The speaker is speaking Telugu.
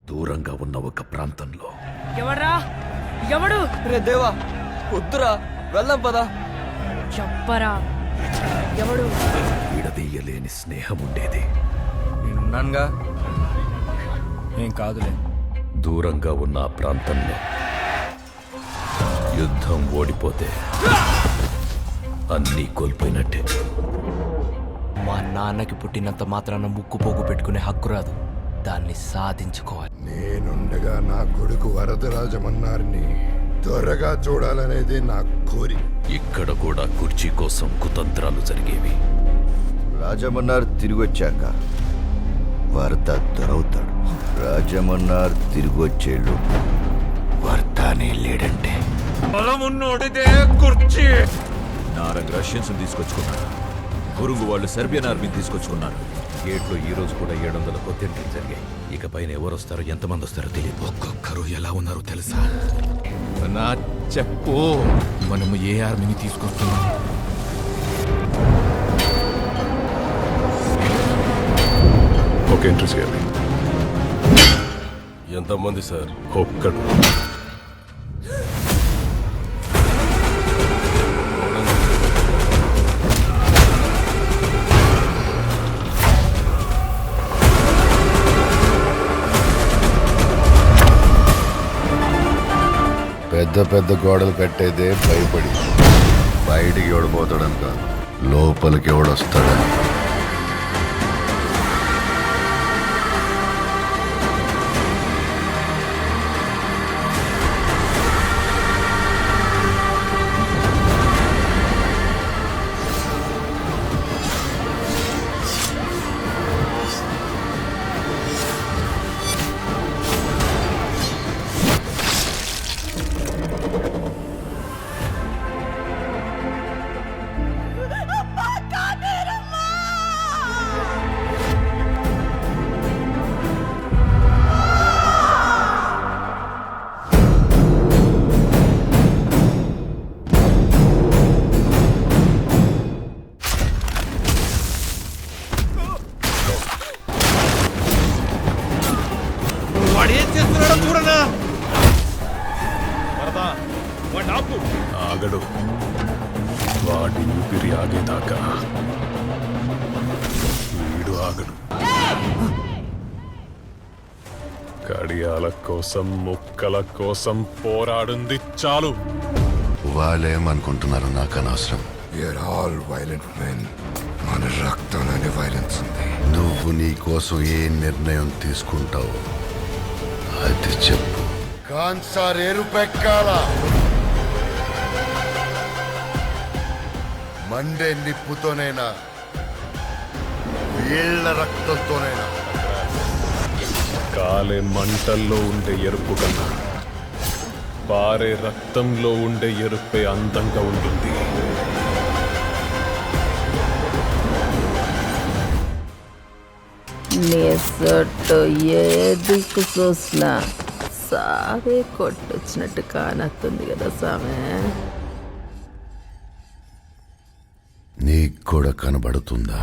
దూరంగా ఉన్న ఒక ప్రాంతంలో. ఎవడ్రా? ఎవడు? రే దేవా, వద్దురా, వెళ్దాం పదా. చెప్పరా ఎవడు? విడదీయలేని స్నేహం ఉండేది. నేనున్నానుగా, ఏం కాదులే. దూరంగా ఉన్న ఆ ప్రాంతంలో యుద్ధం ఓడిపోతే అన్నీ కోల్పోయినట్టే. మా నాన్నకి పుట్టినంత మాత్రాన ముక్కు పోగు పెట్టుకునే హక్కు రాదు, దాన్ని సాధించుకోవాలి. నేనుండగా నా కొడుకు వరదరాజమన్నారిని త్వరగా చూడాలనేది నా కోరిక. ఇక్కడ కూడా కుర్చీ కోసం కుతంత్రాలు జరిగేవి. రాజమన్నార్ తిరిగొచ్చాక వార్త దొరవుతాడు. రాజమన్నార్ తిరిగొచ్చేళ్ళు వార్తానే లేడంటే నారంగ్ రష్యన్స్ తీసుకొచ్చుకున్నారు. గురుంగు వాళ్ళు సెర్బియన్ ఆర్మీని తీసుకొచ్చుకున్నారు. గేట్లో ఈ రోజు కూడా 700 కొత్త ఎంట్రీలు జరిగాయి. ఇక పైన ఎవరు వస్తారో ఎంతమంది వస్తారో తెలియదు. ఒక్కొక్కరు ఎలా ఉన్నారో తెలుసా? నా చెప్పు, మనము ఏ ఆర్మీని తీసుకొస్తున్నాం? ఒక ఎంట్రీ చేయాలి. ఎంతమంది సార్? ఒక్కడు. పెద్ద పెద్ద గోడలు కట్టేదే భయపడి. బయటికి ఎవడిపోతాడని కాదు, లోపలికి ఎవడొస్తాడని. ఆగడు. వాడి ఊపిరి ఆగేదాకా వీడు ఆగడు. కడియాల కోసం, ముక్కల కోసం పోరాడింది చాలు. వాళ్ళేమనుకుంటున్నారు నాకు అనవసరం. We are all violent men. మన రక్తంలోనే వైలెన్స్ ఉంది. నువ్వు నీ కోసం ఏ నిర్ణయం తీసుకుంటావు అది చెప్పు. కాన్సార్ ఎరుపెక్కాల, మండే నిప్పుతోనైనా వీళ్ళ రక్తంతోనైనా. కాలే మంటల్లో ఉండే ఎరుపు కన్నా పారే రక్తంలో ఉండే ఎరుపే అందంగా ఉంటుంది. ఏ దిక్కు చూసినా సావే కొట్టొచ్చినట్టు కానొస్తుంది కదా సామె. నీకు కూడా కనబడుతుందా?